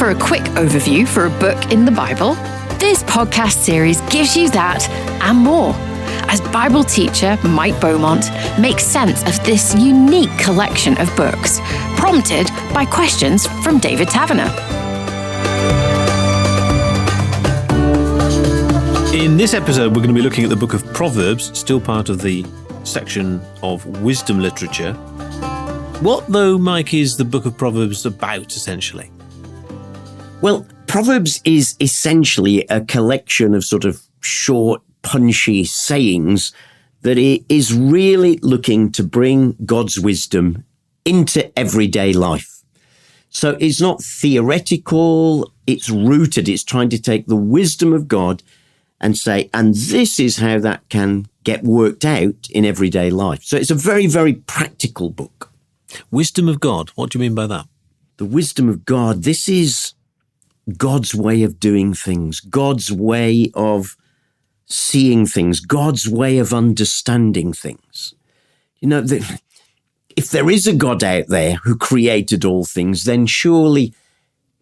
for a quick overview for a book in the Bible? This podcast series gives you that and more, as Bible teacher Mike Beaumont makes sense of this unique collection of books, prompted by questions from David Taverner. In this episode, we're going to be looking at the book of Proverbs, still part of the section of wisdom literature. What, though, Mike, is the book of Proverbs about, essentially? Well, Proverbs is essentially a collection of sort of short, punchy sayings that is really looking to bring God's wisdom into everyday life. So it's not theoretical, it's rooted, it's trying to take the wisdom of God and say, and this is how that can get worked out in everyday life. So it's a very, very practical book. Wisdom of God, what do you mean by that? The wisdom of God, this is God's way of doing things, God's way of seeing things, God's way of understanding things. You know, if there is a God out there who created all things, then surely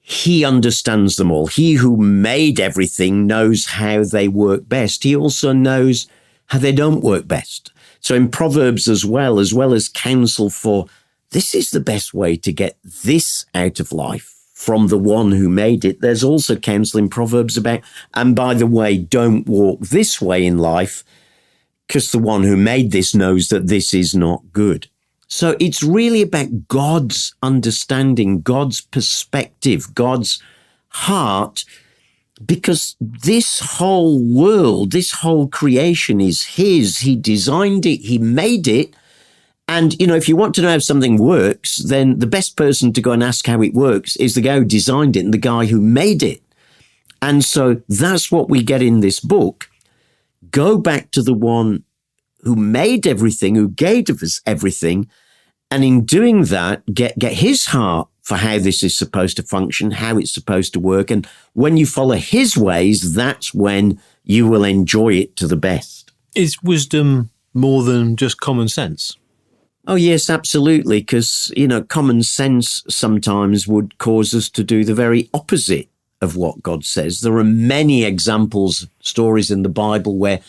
he understands them all. He who made everything knows how they work best. He also knows how they don't work best. So in Proverbs as well as counsel for this is the best way to get this out of life from the one who made it, there's also counsel in Proverbs about, and by the way, don't walk this way in life because the one who made this knows that this is not good. So it's really about God's understanding, God's perspective, God's heart, because this whole world, this whole creation is his. He designed it, he made it. And, you know, if you want to know how something works, then the best person to go and ask how it works is the guy who designed it and the guy who made it. And so that's what we get in this book. Go back to the one who made everything, who gave us everything. And in doing that, get his heart for how this is supposed to function, how it's supposed to work. And when you follow his ways, that's when you will enjoy it to the best. Is wisdom more than just common sense? Oh, yes, absolutely. Because, you know, common sense sometimes would cause us to do the very opposite of what God says. There are many examples, stories in the Bible where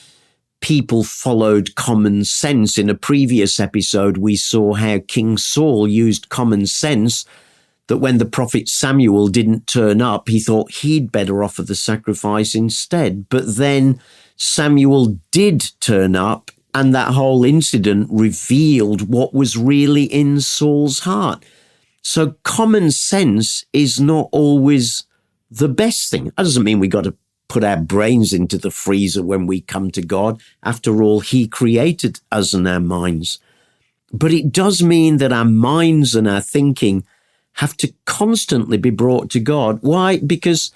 people followed common sense. In a previous episode, we saw how King Saul used common sense, that when the prophet Samuel didn't turn up, he thought he'd better offer the sacrifice instead. But then Samuel did turn up, and that whole incident revealed what was really in Saul's heart. So common sense is not always the best thing. That doesn't mean we got to put our brains into the freezer when we come to God. After all, he created us and our minds. But it does mean that our minds and our thinking have to constantly be brought to God. Why? Because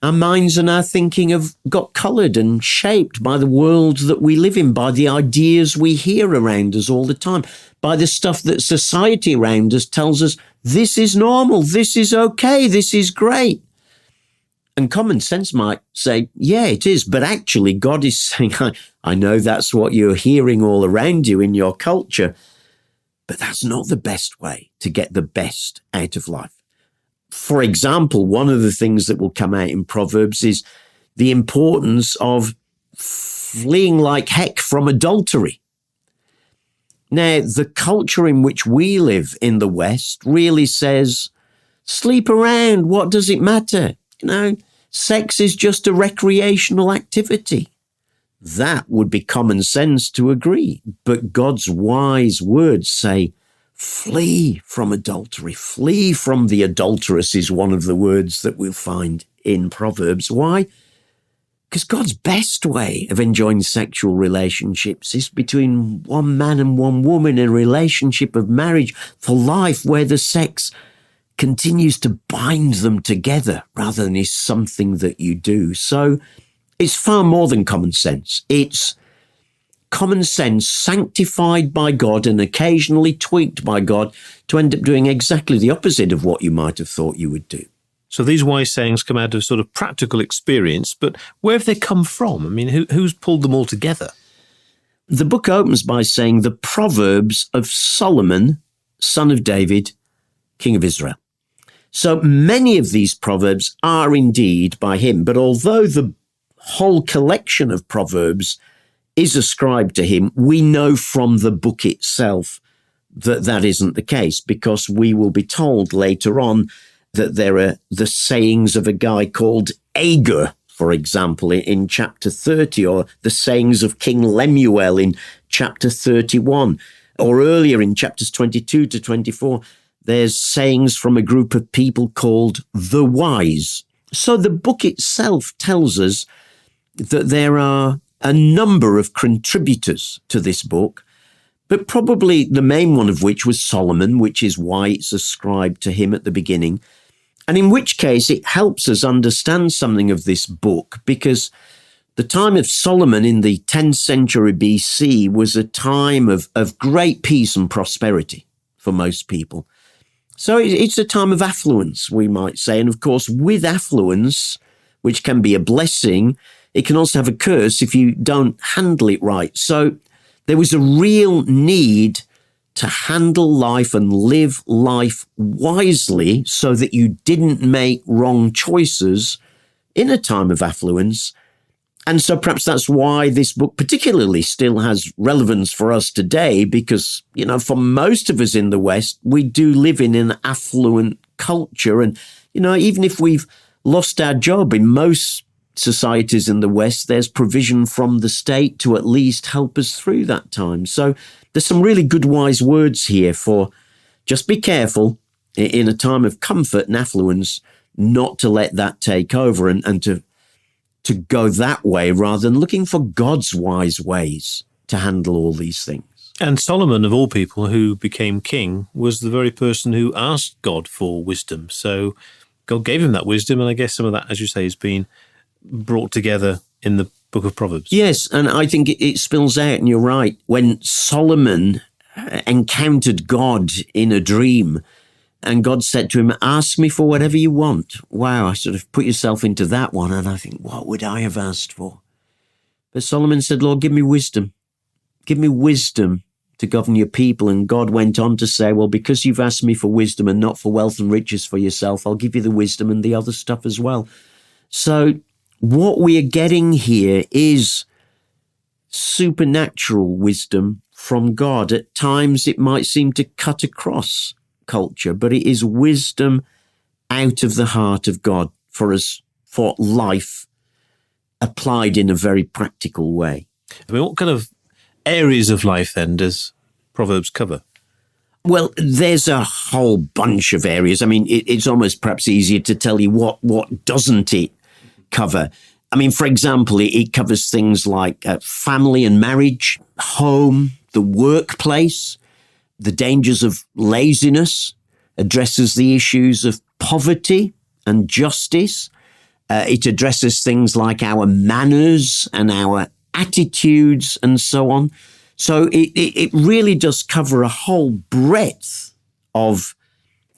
our minds and our thinking have got coloured and shaped by the world that we live in, by the ideas we hear around us all the time, by the stuff that society around us tells us, this is normal, this is okay, this is great. And common sense might say, yeah, it is. But actually, God is saying, I know that's what you're hearing all around you in your culture, but that's not the best way to get the best out of life. For example, one of the things that will come out in Proverbs is the importance of fleeing like heck from adultery. Now, the culture in which we live in the West really says, sleep around, what does it matter? You know, sex is just a recreational activity. That would be common sense to agree. But God's wise words say, flee from adultery, flee from the adulteress is one of the words that we'll find in Proverbs. Why? Because God's best way of enjoying sexual relationships is between one man and one woman in a relationship of marriage for life where the sex continues to bind them together rather than is something that you do. So it's far more than common sense. It's common sense sanctified by God and occasionally tweaked by God to end up doing exactly the opposite of what you might have thought you would do. So these wise sayings come out of sort of practical experience, but where have they come from? I mean, who's pulled them all together? The book opens by saying the Proverbs of Solomon, son of David, king of Israel. So many of these Proverbs are indeed by him. But although the whole collection of Proverbs is ascribed to him, we know from the book itself that that isn't the case, because we will be told later on that there are the sayings of a guy called Agur, for example, in chapter 30, or the sayings of King Lemuel in chapter 31, or earlier in chapters 22 to 24, there's sayings from a group of people called the wise. So the book itself tells us that there are a number of contributors to this book, but probably the main one of which was Solomon, which is why it's ascribed to him at the beginning. And in which case it helps us understand something of this book, because the time of Solomon in the 10th century BC was a time of great peace and prosperity for most people. So it's a time of affluence, we might say. And of course, with affluence, which can be a blessing, it can also have a curse if you don't handle it right. So there was a real need to handle life and live life wisely so that you didn't make wrong choices in a time of affluence. And so perhaps that's why this book particularly still has relevance for us today, because, you know, for most of us in the West, we do live in an affluent culture. And, you know, even if we've lost our job in most societies in the West, there's provision from the state to at least help us through that time. So there's some really good wise words here for just be careful in a time of comfort and affluence not to let that take over and to go that way rather than looking for God's wise ways to handle all these things. And Solomon, of all people, who became king, was the very person who asked God for wisdom. So God gave him that wisdom, and I guess some of that, as you say, has been brought together in the book of Proverbs. Yes, and I think it spills out, and you're right. When Solomon encountered God in a dream, and God said to him, ask me for whatever you want. Wow, I sort of put yourself into that one, and I think, what would I have asked for? But Solomon said, Lord, give me wisdom. Give me wisdom to govern your people. And God went on to say, well, because you've asked me for wisdom and not for wealth and riches for yourself, I'll give you the wisdom and the other stuff as well. So what we are getting here is supernatural wisdom from God. At times it might seem to cut across culture, but it is wisdom out of the heart of God for us, for life applied in a very practical way. I mean, what kind of areas of life then does Proverbs cover? Well, there's a whole bunch of areas. I mean, it's almost perhaps easier to tell you what doesn't it cover. I mean, for example, it covers things like family and marriage, home, the workplace, the dangers of laziness, addresses the issues of poverty and justice. It addresses things like our manners and our attitudes and so on. So it really does cover a whole breadth of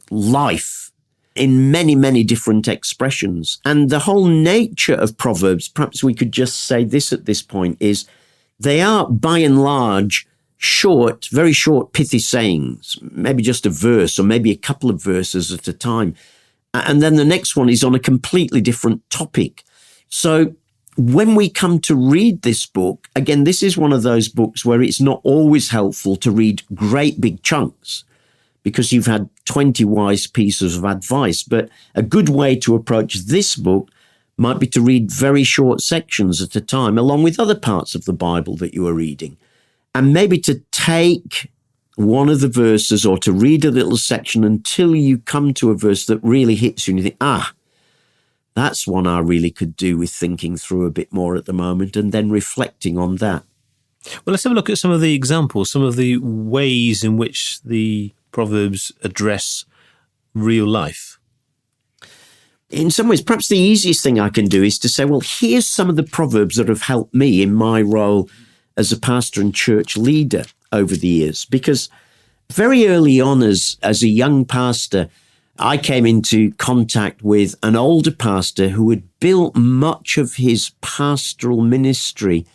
life in many, many different expressions. And the whole nature of Proverbs, perhaps we could just say this at this point, is they are by and large short, very short, pithy sayings, maybe just a verse or maybe a couple of verses at a time. And then the next one is on a completely different topic. So when we come to read this book, again, this is one of those books where it's not always helpful to read great big chunks because you've had 20 wise pieces of advice. But a good way to approach this book might be to read very short sections at a time, along with other parts of the Bible that you are reading. And maybe to take one of the verses or to read a little section until you come to a verse that really hits you and you think, that's one I really could do with thinking through a bit more at the moment, and then reflecting on that. Well, let's have a look at some of the examples, some of the ways in which the Proverbs address real life. In some ways, perhaps the easiest thing I can do is to say, well, here's some of the Proverbs that have helped me in my role as a pastor and church leader over the years. Because very early on as a young pastor, I came into contact with an older pastor who had built much of his pastoral ministry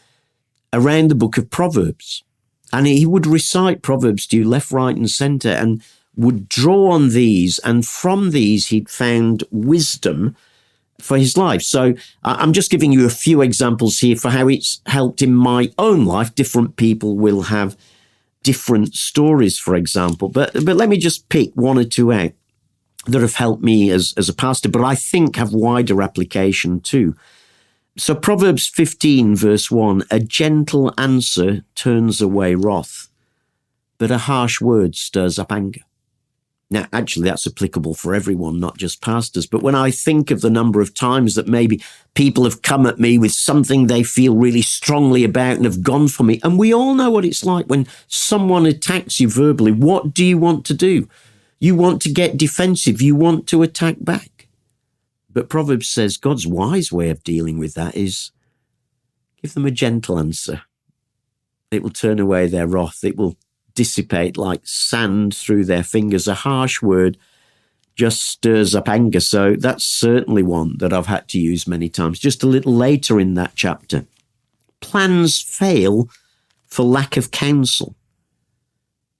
around the book of Proverbs. And he would recite Proverbs to you left, right, and center. And would draw on these, and from these he'd found wisdom for his life. So I'm just giving you a few examples here for how it's helped in my own life. Different people will have different stories, for example. But let me just pick one or two out that have helped me as a pastor, but I think have wider application too. So Proverbs 15, verse 1, a gentle answer turns away wrath, but a harsh word stirs up anger. Now, actually, that's applicable for everyone, not just pastors. But when I think of the number of times that maybe people have come at me with something they feel really strongly about and have gone for me, and we all know what it's like when someone attacks you verbally. What do you want to do? You want to get defensive. You want to attack back. But Proverbs says God's wise way of dealing with that is give them a gentle answer. It will turn away their wrath. It will dissipate like sand through their fingers. A harsh word just stirs up anger. So that's certainly one that I've had to use many times. Just a little later in that chapter, plans fail for lack of counsel,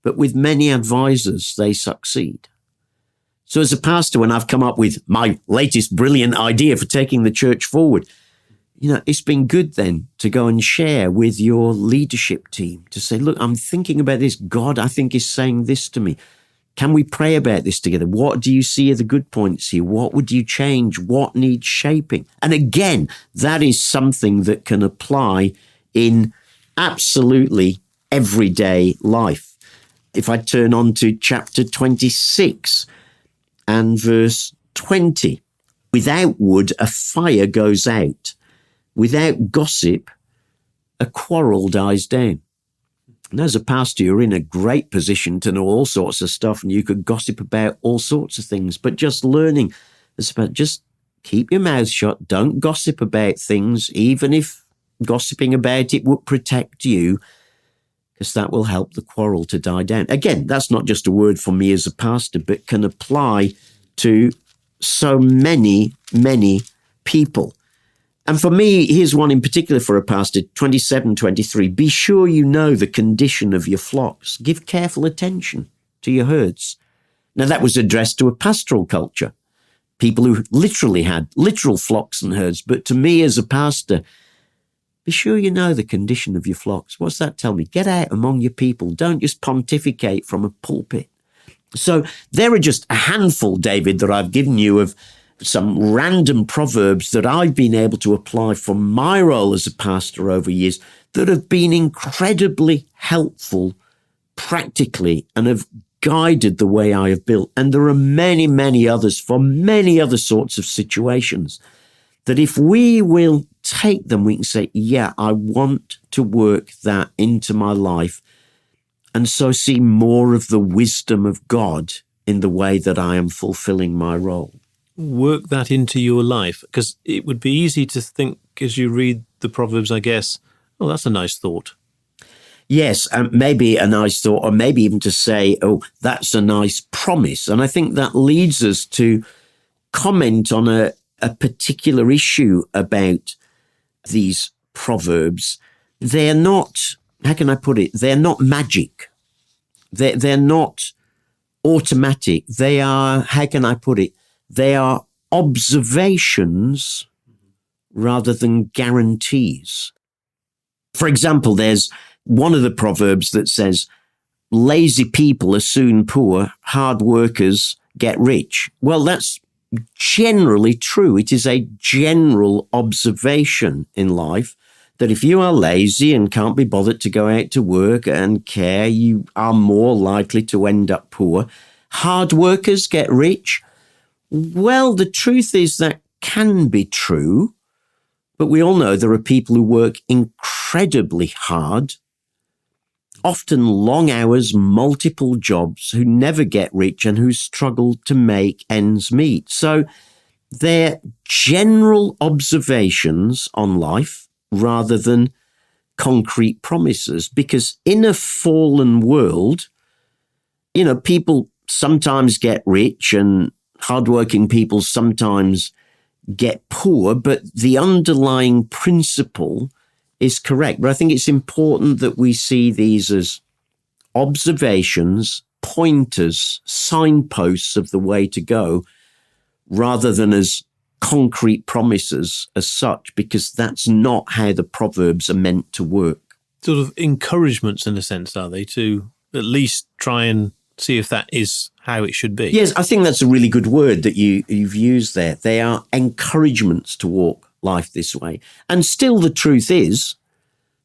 but with many advisors they succeed. So as a pastor, when I've come up with my latest brilliant idea for taking the church forward, it's been good then to go and share with your leadership team to say, look, I'm thinking about this. God, I think, is saying this to me. Can we pray about this together? What do you see are the good points here? What would you change? What needs shaping? And again, that is something that can apply in absolutely everyday life. If I turn on to chapter 26 and verse 20, without wood, a fire goes out. Without gossip, a quarrel dies down. And as a pastor, you're in a great position to know all sorts of stuff, and you could gossip about all sorts of things. But just learning, it's about just keep your mouth shut. Don't gossip about things, even if gossiping about it would protect you, because that will help the quarrel to die down. Again, that's not just a word for me as a pastor, but can apply to so many, many people. And for me, here's one in particular for a pastor, 27:23. Be sure you know the condition of your flocks. Give careful attention to your herds. Now, that was addressed to a pastoral culture, people who literally had literal flocks and herds. But to me as a pastor, be sure you know the condition of your flocks. What's that tell me? Get out among your people. Don't just pontificate from a pulpit. So there are just a handful, David, that I've given you of some random proverbs that I've been able to apply for my role as a pastor over years that have been incredibly helpful practically and have guided the way I have built. And there are many, many others for many other sorts of situations that if we will take them, we can say, yeah, I want to work that into my life and so see more of the wisdom of God in the way that I am fulfilling my role. Work that into your life, because it would be easy to think as you read the Proverbs, I guess, oh, that's a nice thought. Yes, maybe a nice thought, or maybe even to say, oh, that's a nice promise. And I think that leads us to comment on a particular issue about these Proverbs. They're not, how can I put it? They're not magic. They're not automatic. They are, how can I put it? They are observations rather than guarantees. For example, there's one of the Proverbs that says, lazy people are soon poor, hard workers get rich. Well, that's generally true. It is a general observation in life that if you are lazy and can't be bothered to go out to work and care, you are more likely to end up poor. Hard workers get rich. Well, the truth is that can be true, but we all know there are people who work incredibly hard, often long hours, multiple jobs, who never get rich and who struggle to make ends meet. So they're general observations on life rather than concrete promises, because in a fallen world, people sometimes get rich and hardworking people sometimes get poor, but the underlying principle is correct. But I think it's important that we see these as observations pointers, signposts of the way to go, rather than as concrete promises as such, because that's not how the Proverbs are meant to work. Sort of encouragements, in a sense, are they, to at least try and see if that is how it should be? Yes, I think that's a really good word that you've used there. They are encouragements to walk life this way. And still the truth is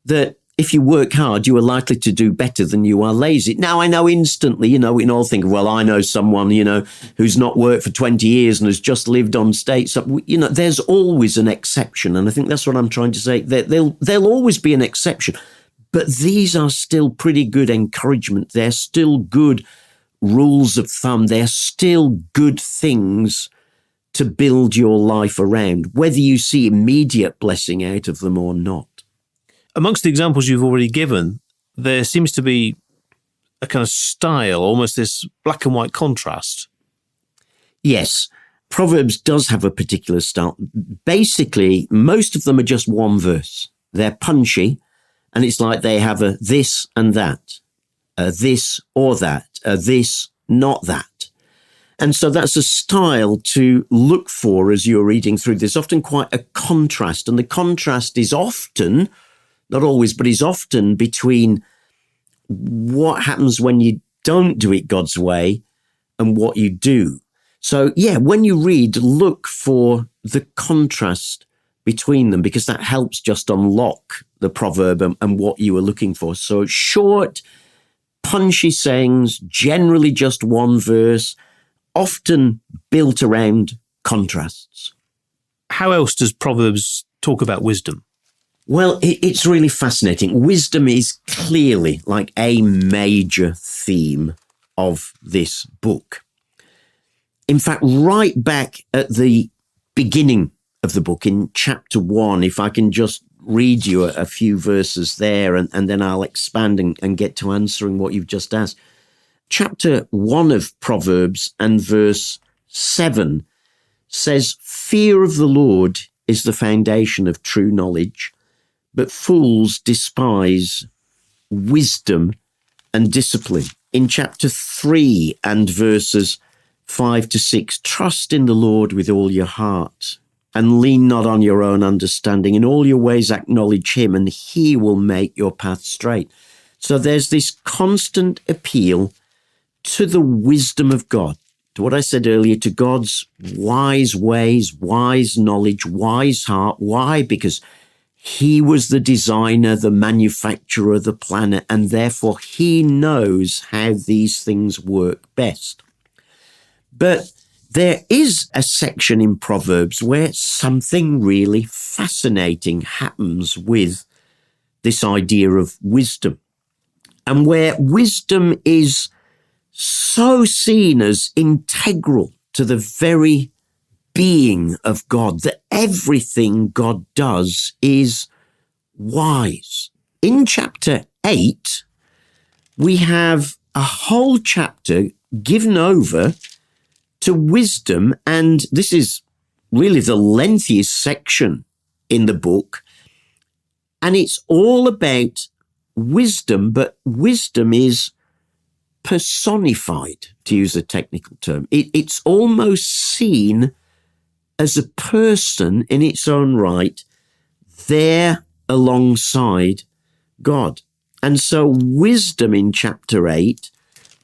that if you work hard, you are likely to do better than you are lazy. Now, I know instantly, we can all think, well, I know someone, who's not worked for 20 years and has just lived on state. So, there's always an exception. And I think that's what I'm trying to say. There'll always be an exception. But these are still pretty good encouragement. They're still good rules of thumb. They're still good things to build your life around, whether you see immediate blessing out of them or not. Amongst the examples you've already given, there seems to be a kind of style, almost this black and white contrast. Yes, Proverbs does have a particular style. Basically, most of them are just one verse. They're punchy, and it's like they have a this and that, a this or that, a this, not that. And so that's a style to look for as you're reading through. There's often quite a contrast, and the contrast is often, not always, but is often between what happens when you don't do it God's way and what you do. So, when you read, look for the contrast between them, because that helps just unlock the proverb and what you are looking for. So short, punchy sayings, generally just one verse, often built around contrasts. How else does Proverbs talk about wisdom? Well, it's really fascinating. Wisdom is clearly like a major theme of this book. In fact, right back at the beginning of the book, in chapter 1, if I can just read you a few verses there, and then I'll expand and get to answering what you've just asked. Chapter 1 of Proverbs and verse 7 says, "Fear of the Lord is the foundation of true knowledge, but fools despise wisdom and discipline." In chapter 3 and verses 5 to 6, "Trust in the Lord with all your heart and lean not on your own understanding. In all your ways acknowledge him, and he will make your path straight." So there's this constant appeal to the wisdom of God, to what I said earlier, to God's wise ways, wise knowledge, wise heart. Why? Because he was the designer, the manufacturer, the planner, and therefore he knows how these things work best. But there is a section in Proverbs where something really fascinating happens with this idea of wisdom, and where wisdom is so seen as integral to the very being of God, that everything God does is wise. In chapter 8, we have a whole chapter given over to wisdom, and this is really the lengthiest section in the book, and it's all about wisdom, but wisdom is personified, to use a technical term. It's almost seen as a person in its own right, there alongside God. And so wisdom in chapter 8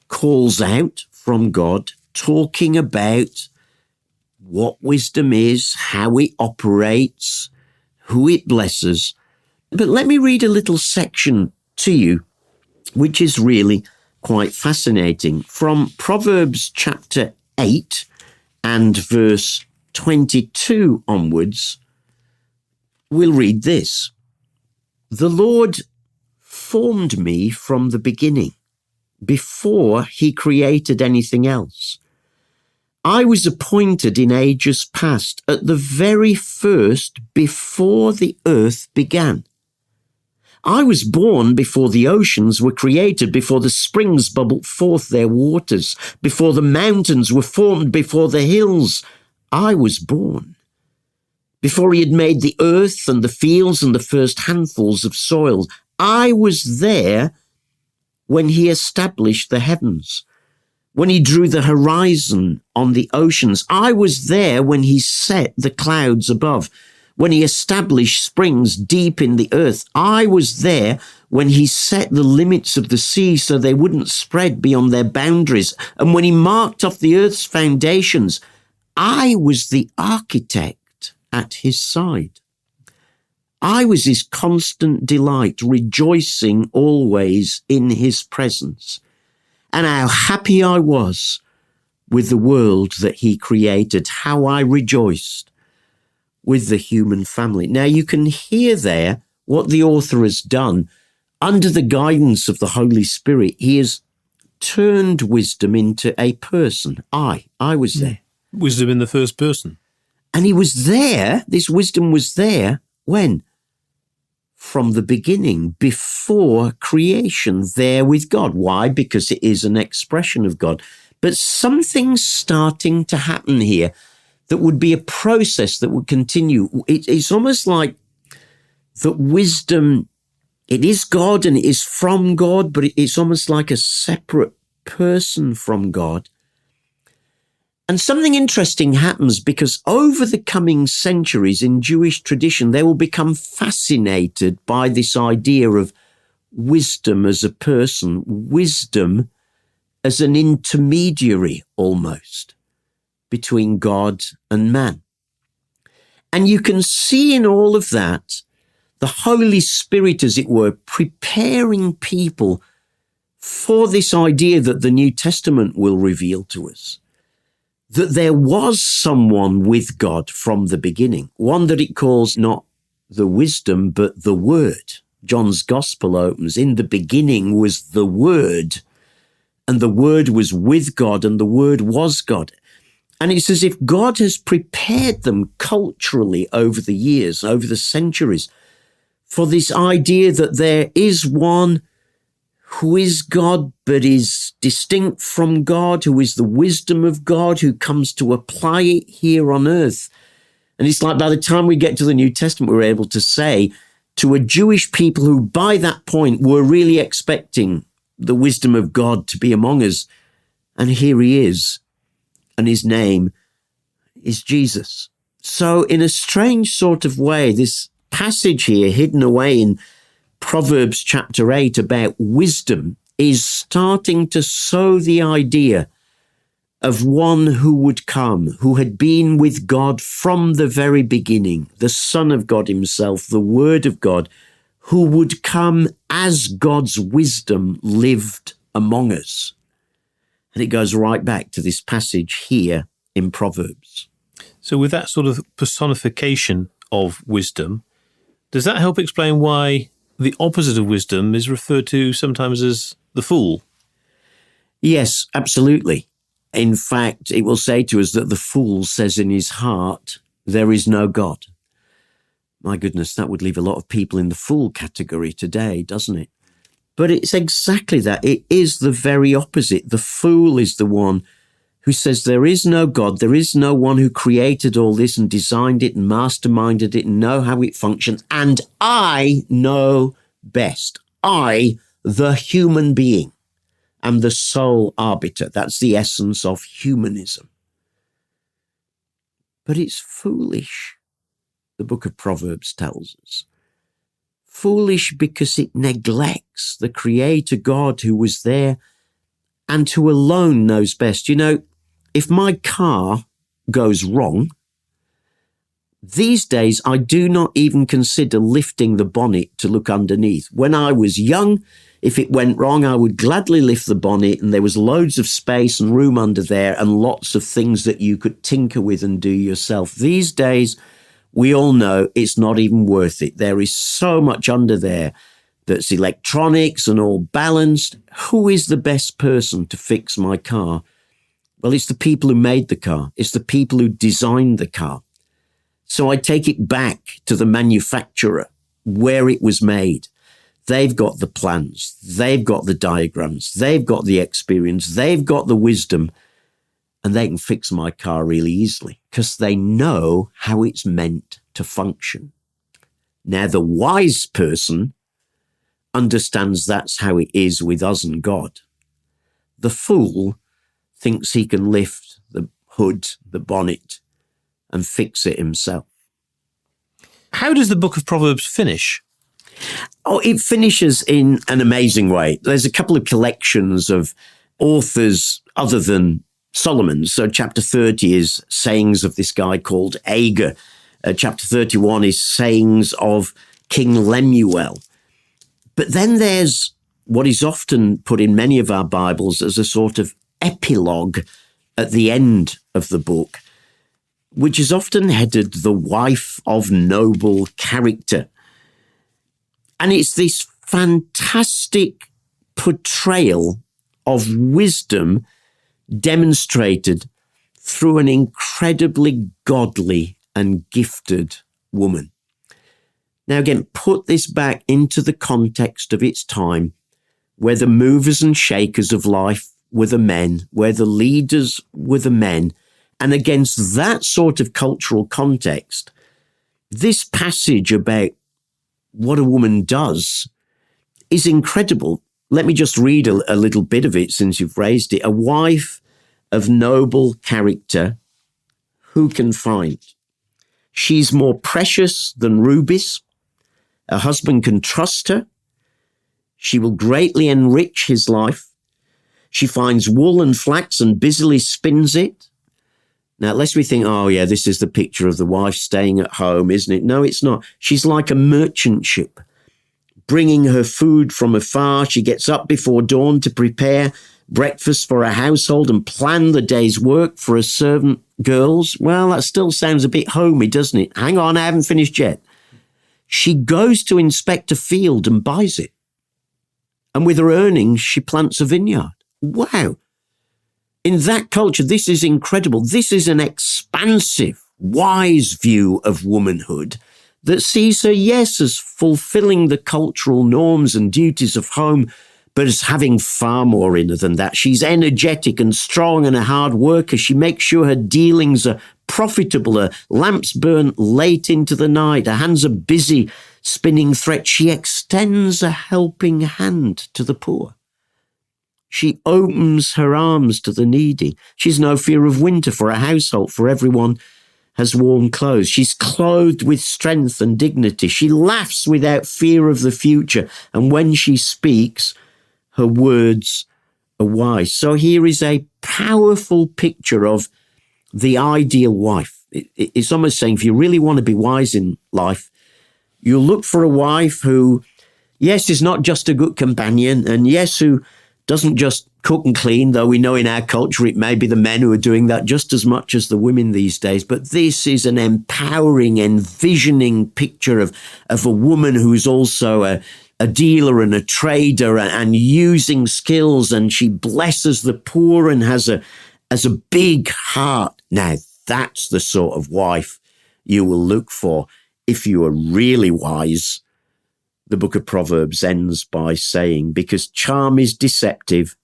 calls out from God, talking about what wisdom is, how it operates, who it blesses. But let me read a little section to you, which is really quite fascinating. From Proverbs chapter 8 and verse 22 onwards, we'll read this. "The Lord formed me from the beginning, before he created anything else. I was appointed in ages past, at the very first, before the earth began. I was born before the oceans were created, before the springs bubbled forth their waters, before the mountains were formed, before the hills. I was born. Before he had made the earth and the fields and the first handfuls of soil, I was there when he established the heavens. when he drew the horizon on the oceans. I was there when he set the clouds above, when he established springs deep in the earth. I was there when he set the limits of the sea so they wouldn't spread beyond their boundaries. And when he marked off the earth's foundations, I was the architect at his side. I was his constant delight, rejoicing always in his presence. And how happy I was with the world that he created, how I rejoiced with the human family. Now you can hear there what the author has done. Under the guidance of the Holy Spirit, he has turned wisdom into a person. I was there. Wisdom in the first person. And he was there, this wisdom was there, when? From the beginning, before creation, there with God. Why? Because it is an expression of God. But something's starting to happen here that would be a process that would continue. It's almost like that wisdom, it is God and it is from God, but it's almost like a separate person from God. And something interesting happens because over the coming centuries in Jewish tradition, they will become fascinated by this idea of wisdom as a person, wisdom as an intermediary almost between God and man. And you can see in all of that, the Holy Spirit, as it were, preparing people for this idea that the New Testament will reveal to us. That there was someone with God from the beginning, one that it calls not the wisdom, but the Word. John's Gospel opens, in the beginning was the Word, and the Word was with God, and the Word was God. And it's as if God has prepared them culturally over the years, over the centuries, for this idea that there is one who is God, but is distinct from God, who is the wisdom of God, who comes to apply it here on earth. And it's like by the time we get to the New Testament, we're able to say to a Jewish people who by that point were really expecting the wisdom of God to be among us. And here he is, and his name is Jesus. So in a strange sort of way, this passage here hidden away in Proverbs chapter 8 about wisdom is starting to sow the idea of one who would come, who had been with God from the very beginning, the Son of God himself, the Word of God, who would come as God's wisdom lived among us. And it goes right back to this passage here in Proverbs. So with that sort of personification of wisdom, does that help explain why the opposite of wisdom is referred to sometimes as the fool? Yes, absolutely. In fact, it will say to us that the fool says in his heart, there is no God. My goodness, that would leave a lot of people in the fool category today, doesn't it? But it's exactly that. It is the very opposite. The fool is the one who says there is no God, there is no one who created all this and designed it and masterminded it and know how it functions, and I know best. I, the human being, am the sole arbiter. That's the essence of humanism. But it's foolish, the book of Proverbs tells us. Foolish because it neglects the Creator God who was there and who alone knows best. You know, if my car goes wrong, these days I do not even consider lifting the bonnet to look underneath. When I was young, if it went wrong, I would gladly lift the bonnet and there was loads of space and room under there and lots of things that you could tinker with and do yourself. These days, we all know it's not even worth it. There is so much under there that's electronics and all balanced. Who is the best person to fix my car? Well, it's the people who made the car. It's the people who designed the car. So I take it back to the manufacturer where it was made. They've got the plans. They've got the diagrams. They've got the experience. They've got the wisdom. And they can fix my car really easily because they know how it's meant to function. Now, the wise person understands that's how it is with us and God. The fool thinks he can lift the hood, the bonnet, and fix it himself. How does the book of Proverbs finish? Oh, it finishes in an amazing way. There's a couple of collections of authors other than Solomon. So chapter 30 is sayings of this guy called Agur. Chapter 31 is sayings of King Lemuel. But then there's what is often put in many of our Bibles as a sort of epilogue at the end of the book, which is often headed The Wife of Noble Character. And it's this fantastic portrayal of wisdom demonstrated through an incredibly godly and gifted woman. Now, again, put this back into the context of its time, where the movers and shakers of life were the men, where the leaders were the men. And against that sort of cultural context, this passage about what a woman does is incredible. Let me just read a little bit of it since you've raised it. A wife of noble character, who can find? She's more precious than rubies. A husband can trust her. She will greatly enrich his life. She finds wool and flax and busily spins it. Now, lest we think, oh yeah, this is the picture of the wife staying at home, isn't it? No, it's not. She's like a merchant ship, bringing her food from afar. She gets up before dawn to prepare breakfast for her household and plan the day's work for her servant girls. Well, that still sounds a bit homey, doesn't it? Hang on, I haven't finished yet. She goes to inspect a field and buys it. And with her earnings, she plants a vineyard. Wow. In that culture, this is incredible. This is an expansive, wise view of womanhood that sees her, yes, as fulfilling the cultural norms and duties of home, but as having far more in her than that. She's energetic and strong and a hard worker. She makes sure her dealings are profitable. Her lamps burn late into the night. Her hands are busy spinning thread. She extends a helping hand to the poor. She opens her arms to the needy. She's no fear of winter for her household, for everyone has warm clothes. She's clothed with strength and dignity. She laughs without fear of the future. And when she speaks, her words are wise. So here is a powerful picture of the ideal wife. It's almost saying, if you really want to be wise in life, you'll look for a wife who, yes, is not just a good companion, and yes, who doesn't just cook and clean, though we know in our culture it may be the men who are doing that just as much as the women these days. But this is an empowering, envisioning picture of a woman who's also a dealer and a trader and using skills, and she blesses the poor and has a big heart. Now, that's the sort of wife you will look for if you are really wise. The book of Proverbs ends by saying, because charm is deceptive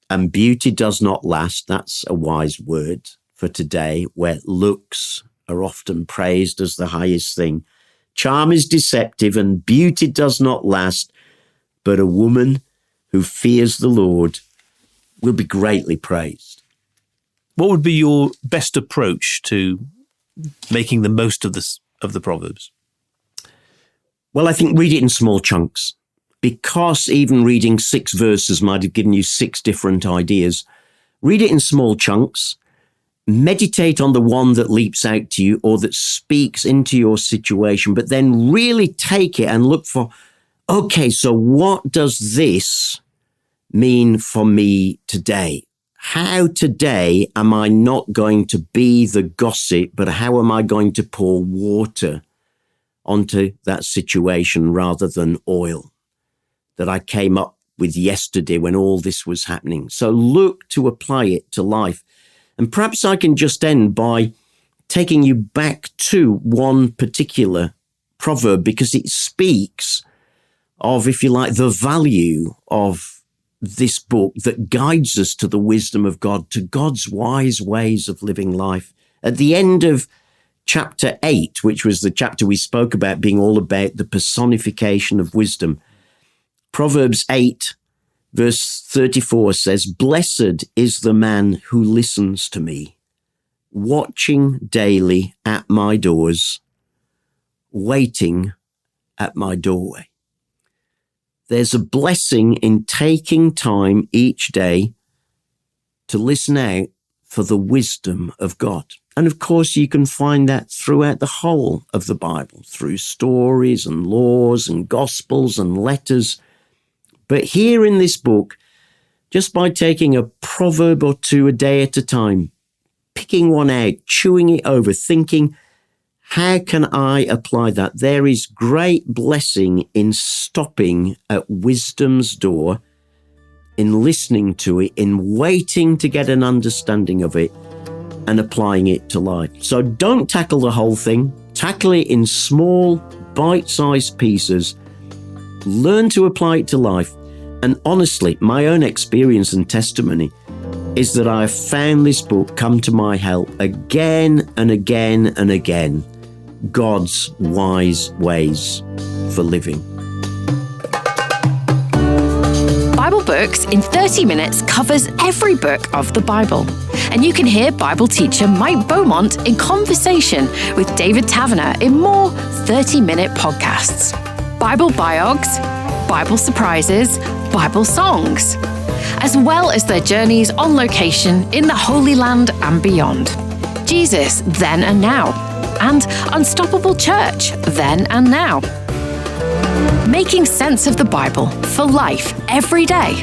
and beauty does not last. That's a wise word for today, where looks are often praised as the highest thing. Charm is deceptive and beauty does not last, but a woman who fears the Lord will be greatly praised. What would be your best approach to making the most of the Proverbs? Well, I think read it in small chunks, because even reading 6 verses might have given you 6 different ideas. Read it in small chunks. Meditate on the one that leaps out to you or that speaks into your situation, but then really take it and look for, okay, so what does this mean for me today? How today am I not going to be the gossip, but how am I going to pour water onto that situation rather than oil that I came up with yesterday when all this was happening? So look to apply it to life. And perhaps I can just end by taking you back to one particular proverb, because it speaks of, if you like, the value of this book that guides us to the wisdom of God, to God's wise ways of living life. At the end of chapter 8, which was the chapter we spoke about being all about the personification of wisdom, Proverbs 8, Verse 34 says, "Blessed is the man who listens to me, watching daily at my doors, waiting at my doorway." There's a blessing in taking time each day to listen out for the wisdom of God. And of course, you can find that throughout the whole of the Bible, through stories and laws and gospels and letters. But here in this book, just by taking a proverb or two a day at a time, picking one out, chewing it over, thinking, how can I apply that? There is great blessing in stopping at wisdom's door, in listening to it, in waiting to get an understanding of it and applying it to life. So don't tackle the whole thing. Tackle it in small, bite-sized pieces. Learn to apply it to life. And honestly, my own experience and testimony is that I have found this book come to my help again and again and again. God's wise ways for living. Bible Books in 30 minutes covers every book of the Bible. And you can hear Bible teacher Mike Beaumont in conversation with David Taverner in more 30-minute podcasts. Bible biogs, Bible surprises, Bible songs, as well as their journeys on location in the Holy Land and beyond. Jesus, then and now, and Unstoppable Church, then and now. Making sense of the Bible for life every day.